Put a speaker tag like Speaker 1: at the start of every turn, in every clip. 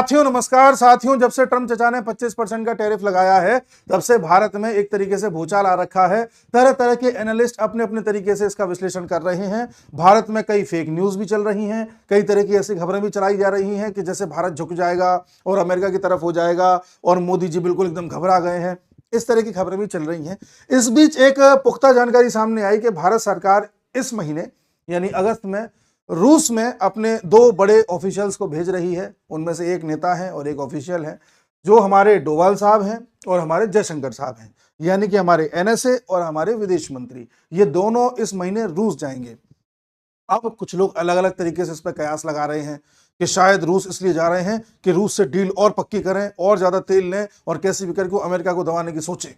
Speaker 1: साथियों नमस्कार। साथियों, जब से ट्रम्प चचा ने 25% का टैरिफ लगाया है तब से भारत में एक तरीके से भूचाल आ रखा है। तरह तरह के एनालिस्ट अपने अपने तरीके से इसका विश्लेषण कर रहे हैं। भारत में कई फेक न्यूज भी चल रही हैं, कई तरह की ऐसी खबरें भी चलाई जा रही हैं कि जैसे भारत झुक जाएगा और अमेरिका की तरफ हो जाएगा और मोदी जी बिल्कुल एकदम घबरा गए हैं। इस तरह की खबरें भी चल रही हैं। इस बीच एक पुख्ता जानकारी सामने आई कि भारत सरकार इस महीने यानी अगस्त में रूस में अपने दो बड़े ऑफिशियल्स को भेज रही है। उनमें से एक नेता है और एक ऑफिशियल है, जो हमारे डोवाल साहब हैं और हमारे जयशंकर साहब हैं, यानी कि हमारे एनएसए और हमारे विदेश मंत्री। ये दोनों इस महीने रूस जाएंगे। अब कुछ लोग अलग अलग तरीके से इस पर कयास लगा रहे हैं कि शायद रूस इसलिए जा रहे हैं कि रूस से डील और पक्की करें और ज्यादा तेल लें और कैसे भी करके अमेरिका को दबाने की सोचें।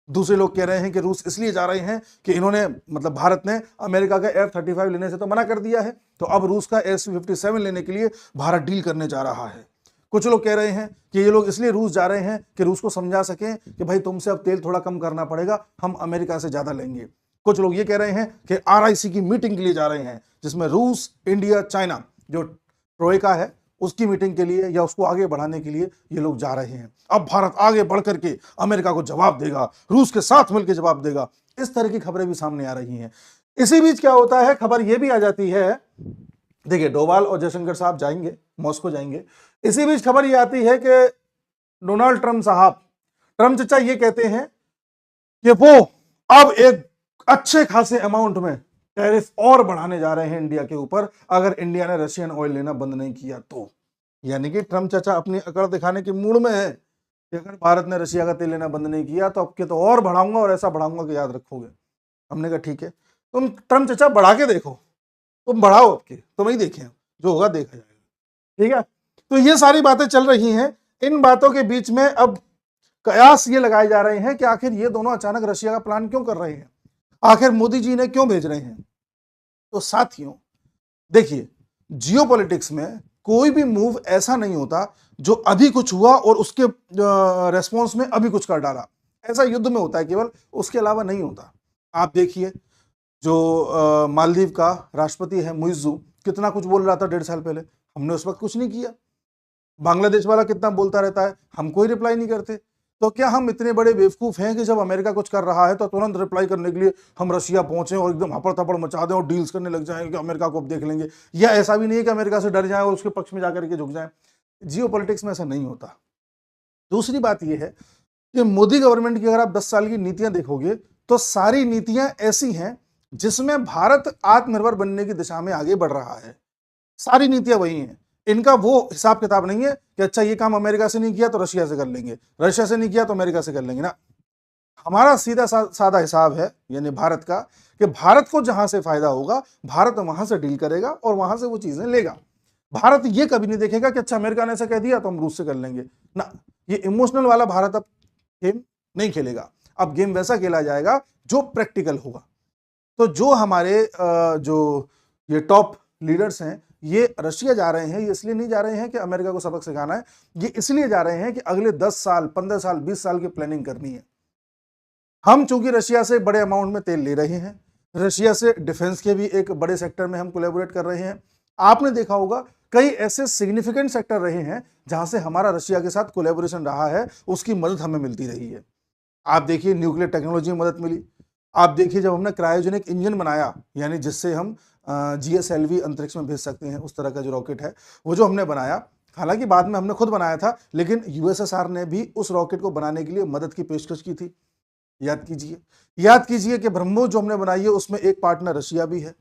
Speaker 1: दूसरे लोग कह रहे हैं कि रूस इसलिए जा रहे हैं कि इन्होंने मतलब भारत ने अमेरिका का F-35 लेने से तो मना कर दिया है, तो अब रूस का S-57 लेने के लिए भारत डील करने जा रहा है। कुछ लोग कह रहे हैं कि ये लोग इसलिए रूस जा रहे हैं कि रूस को समझा सकें कि भाई तुमसे अब तेल थोड़ा कम करना पड़ेगा, हम अमेरिका से ज्यादा लेंगे। कुछ लोग ये कह रहे हैं कि RIC की मीटिंग के लिए जा रहे हैं, जिसमें रूस, इंडिया, चाइना जो ट्रोइका है उसकी मीटिंग के लिए या उसको आगे बढ़ाने के लिए ये लोग जा रहे हैं। अब भारत आगे बढ़ करके अमेरिका को जवाब देगा, रूस के साथ मिलकर जवाब देगा। इस तरह की खबरें भी सामने आ रही हैं। इसी बीच क्या होता है, खबर यह भी आ जाती है, देखिए डोवाल और जयशंकर साहब जाएंगे, मॉस्को जाएंगे। इसी बीच खबर यह आती है कि डोनाल्ड ट्रंप साहब, ट्रंप चचा ये कहते हैं कि वो अब एक अच्छे खासे अमाउंट में टैरिफ और बढ़ाने जा रहे हैं इंडिया के ऊपर, अगर इंडिया ने रशियन ऑयल लेना बंद नहीं किया तो। यानी कि ट्रंप चाचा अपनी अकड़ दिखाने के मूड में है कि अगर भारत ने रशिया का तेल लेना बंद नहीं किया तो अब के तो और बढ़ाऊंगा और ऐसा बढ़ाऊंगा कि याद रखोगे। हमने कहा ठीक है, तुम ट्रंप चाचा बढ़ा के देखो, तुम बढ़ाओ, अब के तुम ही देखें, जो होगा देखा जाएगा। ठीक है, तो ये सारी बातें चल रही हैं। इन बातों के बीच में अब कयास ये लगाए जा रहे हैं कि आखिर ये दोनों अचानक रशिया का प्लान क्यों कर रहे हैं, आखिर मोदी जी ने क्यों भेज रहे हैं। तो साथियों देखिए, जियोपॉलिटिक्स में कोई भी मूव ऐसा नहीं होता जो अभी कुछ हुआ और उसके रेस्पॉन्स में अभी कुछ कर डाला। ऐसा युद्ध में होता है केवल, उसके अलावा नहीं होता। आप देखिए, जो मालदीव का राष्ट्रपति है मुइज्जू, कितना कुछ बोल रहा था 1.5 साल पहले, हमने उस वक्त कुछ नहीं किया। बांग्लादेश वाला कितना बोलता रहता है, हम कोई रिप्लाई नहीं करते। तो क्या हम इतने बड़े बेवकूफ हैं कि जब अमेरिका कुछ कर रहा है तो तुरंत रिप्लाई करने के लिए हम रशिया पहुंचे और एकदम हपड़ थपड़ मचा दें और डील्स करने लग जाएं कि अमेरिका को अब देख लेंगे। या ऐसा भी नहीं है कि अमेरिका से डर जाए और उसके पक्ष में जाकर के झुक जाए। जियोपॉलिटिक्स में ऐसा नहीं होता। दूसरी बात यह है कि मोदी गवर्नमेंट की अगर आप 10 साल की नीतियां देखोगे तो सारी नीतियां ऐसी हैं जिसमें भारत आत्मनिर्भर बनने की दिशा में आगे बढ़ रहा है। सारी नीतियां वही हैं। इनका वो हिसाब किताब नहीं है कि अच्छा ये काम अमेरिका से नहीं किया तो रशिया से कर लेंगे, रशिया से नहीं किया तो अमेरिका से कर लेंगे ना। हमारा सीधा सादा हिसाब है यानी भारत का, कि भारत को जहां से फायदा होगा भारत वहां से डील करेगा और वहां से वो चीजें लेगा। भारत ये कभी नहीं देखेगा कि अच्छा अमेरिका ने ऐसा कह दिया तो हम रूस से कर लेंगे ना। ये इमोशनल वाला भारत अब गेम नहीं खेलेगा। अब गेम वैसा खेला जाएगा जो प्रैक्टिकल होगा। तो जो हमारे जो ये टॉप लीडर्स हैं, ये रशिया जा रहे हैं, ये इसलिए नहीं जा रहे हैं कि अमेरिका को सबक सिखाना है, ये इसलिए जा रहे हैं कि अगले 10 साल, 15 साल, 20 साल की प्लानिंग करनी है। हम चूंकि रशिया से बड़े अमाउंट में तेल ले रहे हैं, रशिया से डिफेंस के भी एक बड़े सेक्टर में हम कोलैबोरेट कर रहे हैं। आपने देखा होगा कई ऐसे सिग्निफिकेंट सेक्टर रहे हैं जहां से हमारा रशिया के साथ कोलैबोरेशन रहा है, उसकी मदद हमें मिलती रही है। आप देखिए, न्यूक्लियर टेक्नोलॉजी में मदद मिली। आप देखिए, जब हमने क्रायोजेनिक इंजन बनाया, यानी जिससे हम GSLV अंतरिक्ष में भेज सकते हैं, उस तरह का जो रॉकेट है वो जो हमने बनाया, हालांकि बाद में हमने खुद बनाया था, लेकिन USSR ने भी उस रॉकेट को बनाने के लिए मदद की पेशकश की थी। याद कीजिए कि ब्रह्मोस जो हमने बनाई है उसमें एक पार्टनर रशिया भी है।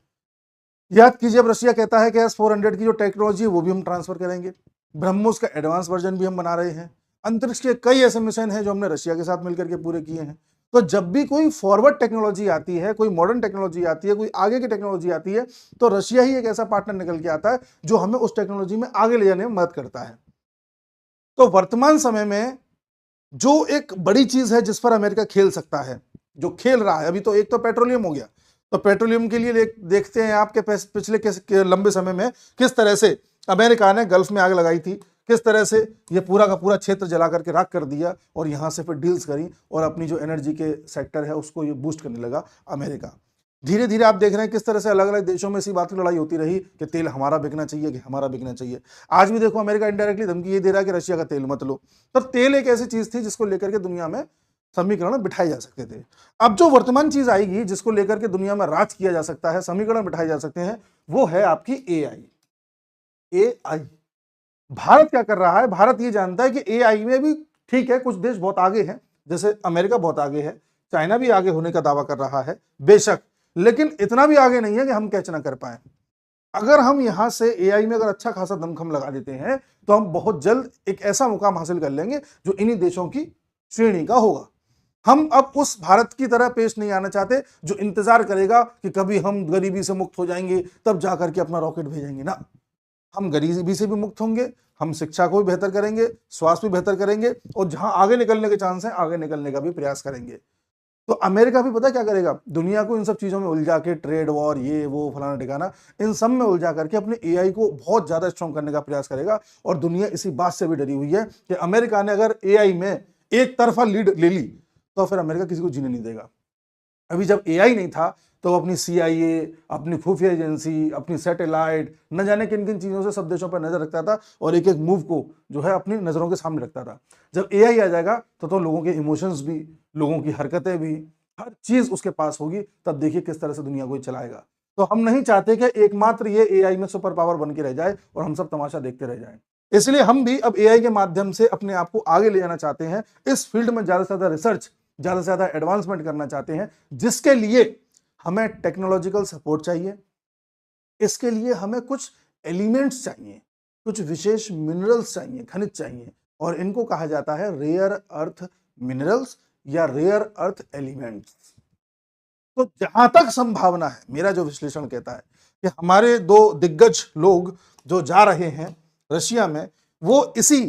Speaker 1: याद कीजिए, अब रशिया कहता है कि S-400 की जो टेक्नोलॉजी है वो भी हम ट्रांसफर करेंगे। ब्रह्मोस का एडवांस वर्जन भी हम बना रहे हैं। अंतरिक्ष के कई ऐसे मिशन हैं जो हमने रशिया के साथ मिलकर के पूरे किए हैं। तो जब भी कोई फॉरवर्ड टेक्नोलॉजी आती है, कोई मॉडर्न टेक्नोलॉजी आती है, कोई आगे की टेक्नोलॉजी आती है, तो रशिया ही एक ऐसा पार्टनर निकल के आता है जो हमें उस टेक्नोलॉजी में आगे ले जाने में मदद करता है। तो वर्तमान समय में जो एक बड़ी चीज है जिस पर अमेरिका खेल सकता है, जो खेल रहा है अभी, तो एक तो पेट्रोलियम हो गया। तो पेट्रोलियम के लिए देखते हैं आपके पिछले लंबे समय में किस तरह से अमेरिका ने गल्फ में आग लगाई थी, किस तरह से ये पूरा का पूरा क्षेत्र जला करके राख कर दिया और यहां से फिर डील्स करी और अपनी जो एनर्जी के सेक्टर है उसको ये बूस्ट करने लगा अमेरिका। धीरे धीरे आप देख रहे हैं किस तरह से अलग अलग देशों में इसी बात की लड़ाई होती रही कि तेल हमारा बिकना चाहिए, कि हमारा बिकना चाहिए। आज भी देखो अमेरिका इनडायरेक्टली धमकी ये दे रहा है कि रशिया का तेल मत लो। तो तेल एक ऐसी चीज थी जिसको लेकर के दुनिया में समीकरण बिठाए जा सकते थे। अब जो वर्तमान चीज आएगी जिसको लेकर के दुनिया में राज किया जा सकता है, समीकरण बिठाए जा सकते हैं, वो है आपकी एआई। एआई भारत क्या कर रहा है? भारत ये जानता है कि एआई में भी ठीक है, कुछ देश बहुत आगे हैं, जैसे अमेरिका बहुत आगे है, चाइना भी आगे होने का दावा कर रहा है बेशक, लेकिन इतना भी आगे नहीं है कि हम कैच ना कर पाए। अगर हम यहां से एआई में अगर अच्छा खासा दमखम लगा देते हैं तो हम बहुत जल्द एक ऐसा मुकाम हासिल कर लेंगे जो इन्हीं देशों की श्रेणी का होगा। हम अब उस भारत की तरह पेश नहीं आना चाहते जो इंतजार करेगा कि कभी हम गरीबी से मुक्त हो जाएंगे तब जाकर के अपना रॉकेट भेजेंगे ना। हम गरीबी से भी मुक्त होंगे, हम शिक्षा को भी बेहतर करेंगे, स्वास्थ्य भी बेहतर करेंगे, और जहां आगे निकलने के चांस है आगे निकलने का भी प्रयास करेंगे। तो अमेरिका भी पता क्या करेगा? दुनिया को इन सब चीजों में उलझा के, ट्रेड वॉर, ये वो फलाना ठिकाना, इन सब में उलझा करके अपने एआई को बहुत ज्यादा स्ट्रॉन्ग करने का प्रयास करेगा। और दुनिया इसी बात से भी डरी हुई है कि अमेरिका ने अगर एआई में एक तरफा लीड ले ली तो फिर अमेरिका किसी को जीने नहीं देगा। अभी जब एआई नहीं था तो अपनी सीआईए, अपनी खुफिया एजेंसी, अपनी सैटेलाइट, न जाने किन किन चीजों से सब देशों पर नजर रखता था और एक एक मूव को जो है अपनी नजरों के सामने रखता था। जब एआई आ जाएगा तो लोगों के इमोशंस भी, लोगों की हरकतें भी, हर चीज उसके पास होगी। तब देखिए किस तरह से दुनिया को चलाएगा। तो हम नहीं चाहते कि एकमात्र ये एआई में सुपर पावर बन के रह जाए और हम सब तमाशा देखते रह जाएं। इसलिए हम भी अब एआई के माध्यम से अपने आप को आगे ले जाना चाहते हैं, इस फील्ड में ज्यादा से ज्यादा रिसर्च, ज्यादा से ज्यादा एडवांसमेंट करना चाहते हैं, जिसके लिए हमें टेक्नोलॉजिकल सपोर्ट चाहिए। इसके लिए हमें कुछ एलिमेंट्स चाहिए, कुछ विशेष मिनरल्स चाहिए, खनिज चाहिए, और इनको कहा जाता है रेयर अर्थ मिनरल्स या रेयर अर्थ एलिमेंट्स। तो जहां तक संभावना है, मेरा जो विश्लेषण कहता है कि हमारे दो दिग्गज लोग जो जा रहे हैं रशिया में, वो इसी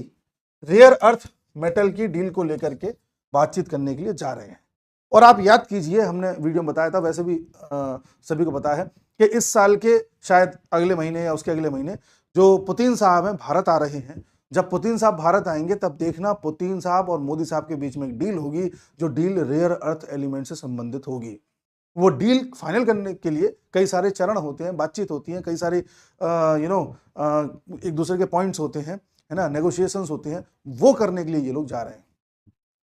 Speaker 1: रेयर अर्थ मेटल की डील को लेकर के बातचीत करने के लिए जा रहे हैं। और आप याद कीजिए, हमने वीडियो में बताया था, वैसे भी सभी को पता है कि इस साल के शायद अगले महीने या उसके अगले महीने जो पुतिन साहब हैं भारत आ रहे हैं। जब पुतिन साहब भारत आएंगे तब देखना पुतिन साहब और मोदी साहब के बीच में एक डील होगी, जो डील रेयर अर्थ एलिमेंट से संबंधित होगी। वो डील फाइनल करने के लिए कई सारे चरण होते हैं, बातचीत होती है, कई सारे एक दूसरे के पॉइंट्स होते हैं, है ना, नेगोशिएशंस होते हैं। वो करने के लिए ये लोग जा रहे हैं।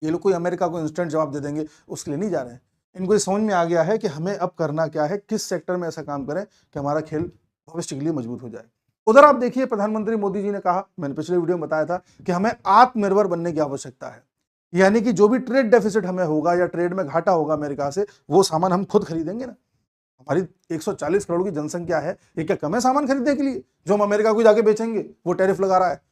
Speaker 1: ये लोग कोई अमेरिका को इंस्टेंट जवाब दे देंगे उसके लिए नहीं जा रहे हैं। इनको ये समझ में आ गया है कि हमें अब करना क्या है, किस सेक्टर में ऐसा काम करें कि हमारा खेल भविष्य के लिए मजबूत हो जाए। उधर आप देखिए, प्रधानमंत्री मोदी जी ने कहा, मैंने पिछले वीडियो में बताया था कि हमें आत्मनिर्भर बनने की आवश्यकता है। यानी कि जो भी ट्रेड डेफिसिट हमें होगा या ट्रेड में घाटा होगा अमेरिका से, वो सामान हम खुद खरीदेंगे ना। हमारी 140 करोड़ की जनसंख्या है, ये क्या कम है सामान खरीदने के लिए जो हम अमेरिका को जाके बेचेंगे? वो टैरिफ लगा रहा है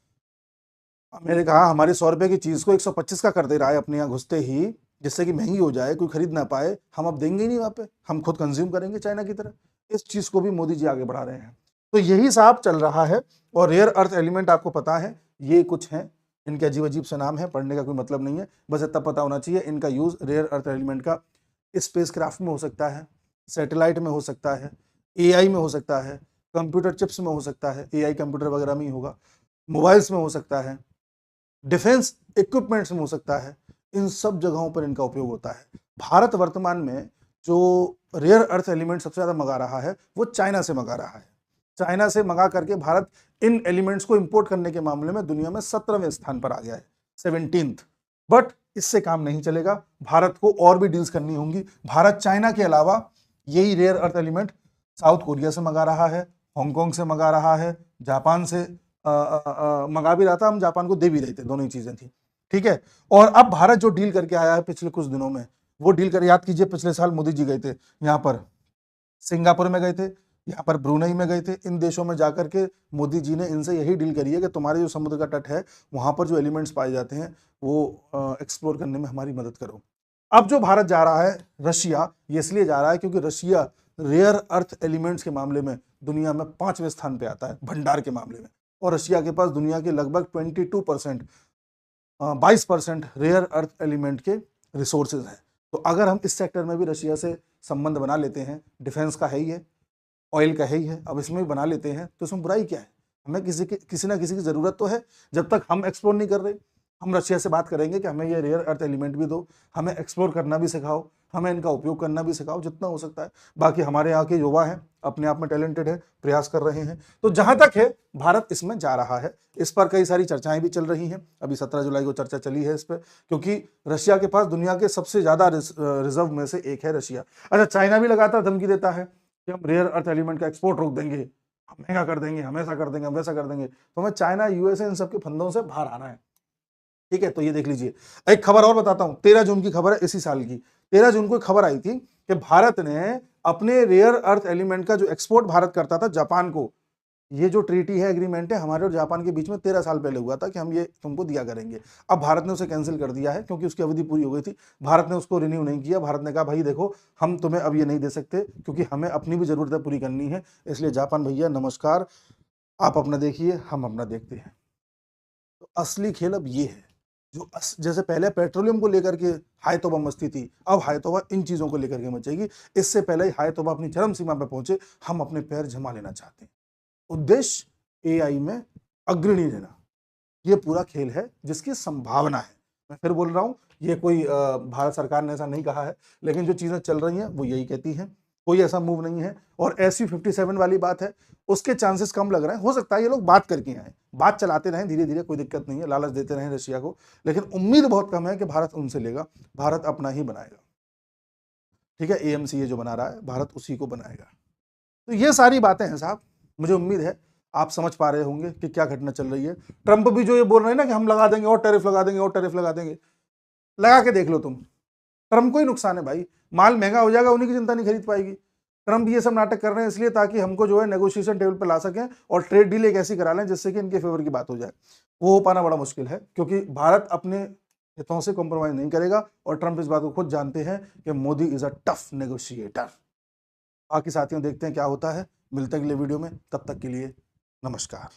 Speaker 1: अमेरिका, हमारी 100 रुपए की चीज को 125 का कर दे रहा है अपने यहाँ घुसते ही, जिससे कि महंगी हो जाए, कोई खरीद ना पाए। हम अब देंगे ही नहीं वहां पे, हम खुद कंज्यूम करेंगे चाइना की तरह। इस चीज को भी मोदी जी आगे बढ़ा रहे हैं। तो यही साहब चल रहा है। और रेयर अर्थ एलिमेंट आपको पता है ये कुछ हैं, इनके अजीब अजीब से नाम है, पढ़ने का कोई मतलब नहीं है, बस इतना पता होना चाहिए। इनका यूज रेयर अर्थ एलिमेंट का स्पेस क्राफ्ट में हो सकता है, सैटेलाइट में हो सकता है, एआई में हो सकता है, कंप्यूटर चिप्स में हो सकता है, एआई कंप्यूटर वगैरह में ही होगा, मोबाइल्स में हो सकता है, डिफेंस इक्विपमेंट्स में हो सकता है। इन सब जगहों पर इनका उपयोग होता है। भारत वर्तमान में जो रेयर अर्थ एलिमेंट सबसे ज्यादा मंगा रहा है वो चाइना से मंगा रहा है। चाइना से मंगा करके भारत इन एलिमेंट्स को इंपोर्ट करने के मामले में दुनिया में 17वें स्थान पर आ गया है, 17th। बट इससे काम नहीं चलेगा, भारत को और भी डील्स करनी होंगी। भारत चाइना के अलावा यही rare earth element South Korea से मंगा रहा है, हांगकांग से मंगा रहा है, जापान से मंगा भी रहा था, हम जापान को दे भी रहे थे, दोनों ही चीजें थी, ठीक है। और अब भारत जो डील करके आया है पिछले कुछ दिनों में, वो डील कर, याद कीजिए पिछले साल मोदी जी गए थे यहाँ पर, सिंगापुर में गए थे, यहाँ पर ब्रुनई में गए थे। इन देशों में जाकर के मोदी जी ने इनसे यही डील करी है कि तुम्हारे जो समुद्र का तट है वहां पर जो एलिमेंट्स पाए जाते हैं वो एक्सप्लोर करने में हमारी मदद करो। अब जो भारत जा रहा है रशिया, ये इसलिए जा रहा है क्योंकि रशिया रेयर अर्थ एलिमेंट्स के मामले में दुनिया में 5वें स्थान पे आता है भंडार के मामले में। और रशिया के पास दुनिया के लगभग 22% रेयर अर्थ एलिमेंट के रिसोर्सेज हैं। तो अगर हम इस सेक्टर में भी रशिया से संबंध बना लेते हैं, डिफेंस का है ही है, ऑयल का है ही है, अब इसमें भी बना लेते हैं, तो इसमें बुराई क्या है? हमें किसी ना किसी की जरूरत तो है। जब तक हम एक्सप्लोर नहीं कर रहे, हम रशिया से बात करेंगे कि हमें ये रेयर अर्थ एलिमेंट भी दो, हमें एक्सप्लोर करना भी सिखाओ, हमें इनका उपयोग करना भी सिखाओ जितना हो सकता है। बाकी हमारे यहाँ के युवा हैं, अपने आप में टैलेंटेड है, प्रयास कर रहे हैं। तो जहां तक है भारत इसमें जा रहा है, इस पर कई सारी चर्चाएं भी चल रही हैं। अभी 17 जुलाई को चर्चा चली है इस पर, क्योंकि रशिया के पास दुनिया के सबसे ज्यादा रिजर्व में से एक है रशिया। अच्छा, चाइना भी लगातार धमकी देता है कि हम रेयर अर्थ एलिमेंट का एक्सपोर्ट रोक देंगे, हम महंगा कर देंगे, हम ऐसा कर देंगे, हम वैसा कर देंगे। तो हमें चाइना, यूएसए इन सबके फंदों से बाहर आना है। ठीक है, तो ये देख लीजिए। एक खबर और बताता हूं, 13 जून की खबर है इसी साल की। 13 जून को खबर आई थी कि भारत ने अपने रेयर अर्थ एलिमेंट का जो एक्सपोर्ट भारत करता था जापान को, ये जो ट्रीटी है, एग्रीमेंट है हमारे और जापान के बीच में 13 साल पहले हुआ था कि हम ये तुमको दिया करेंगे। अब भारत ने उसे कैंसिल कर दिया है क्योंकि उसकी अवधि पूरी हो गई थी। भारत ने उसको रिन्यू नहीं किया। भारत ने कहा भाई देखो, हम तुम्हें अब ये नहीं दे सकते क्योंकि हमें अपनी भी जरूरतें पूरी करनी है। इसलिए जापान भैया नमस्कार, आप अपना देखिए, हम अपना देखते हैं। तो असली खेल अब ये है, जो जैसे पहले पेट्रोलियम को लेकर के हाय तौबा मस्ती थी, अब हाय तौबा इन चीजों को लेकर के मचेगी। इससे पहले ही हाय तौबा अपनी चरम सीमा पे पहुंचे, हम अपने पैर जमा लेना चाहते हैं। उद्देश्य एआई में अग्रणी रहना, ये पूरा खेल है जिसकी संभावना है। मैं फिर बोल रहा हूं, ये कोई भारत सरकार ने ऐसा नहीं कहा है, लेकिन जो चीजें चल रही हैं वो यही कहती हैं। कोई ऐसा मूव नहीं है। और SU-57 वाली बात है, उसके चांसेस कम लग रहे हैं। हो सकता है ये लोग बात करके आए, बात चलाते रहें धीरे धीरे, कोई दिक्कत नहीं है, लालच देते रहें रशिया को, लेकिन उम्मीद बहुत कम है कि भारत उनसे लेगा। भारत अपना ही बनाएगा। ठीक है, AMC ये जो बना रहा है भारत उसी को बनाएगा। तो ये सारी बातें हैं साहब, मुझे उम्मीद है आप समझ पा रहे होंगे कि क्या घटना चल रही है। ट्रंप भी जो ये बोल रहे हैं ना कि हम लगा देंगे और टैरिफ लगा देंगे और टैरिफ लगा देंगे, लगा के देख लो तुम, ट्रंप को ही नुकसान है भाई। माल महंगा हो जाएगा, उन्हीं की जनता नहीं खरीद पाएगी। ट्रंप ये सब नाटक कर रहे हैं इसलिए ताकि हमको जो है नेगोशिएशन टेबल पर ला सकें और ट्रेड डील एक ऐसी करा लें जिससे कि इनके फेवर की बात हो जाए। वो हो पाना बड़ा मुश्किल है क्योंकि भारत अपने हितों से कॉम्प्रोमाइज नहीं करेगा और ट्रंप इस बात को खुद जानते हैं कि Modi is a tough negotiator. बाकी साथियों देखते हैं क्या होता है, मिलते हैं अगले वीडियो में, तब तक के लिए नमस्कार।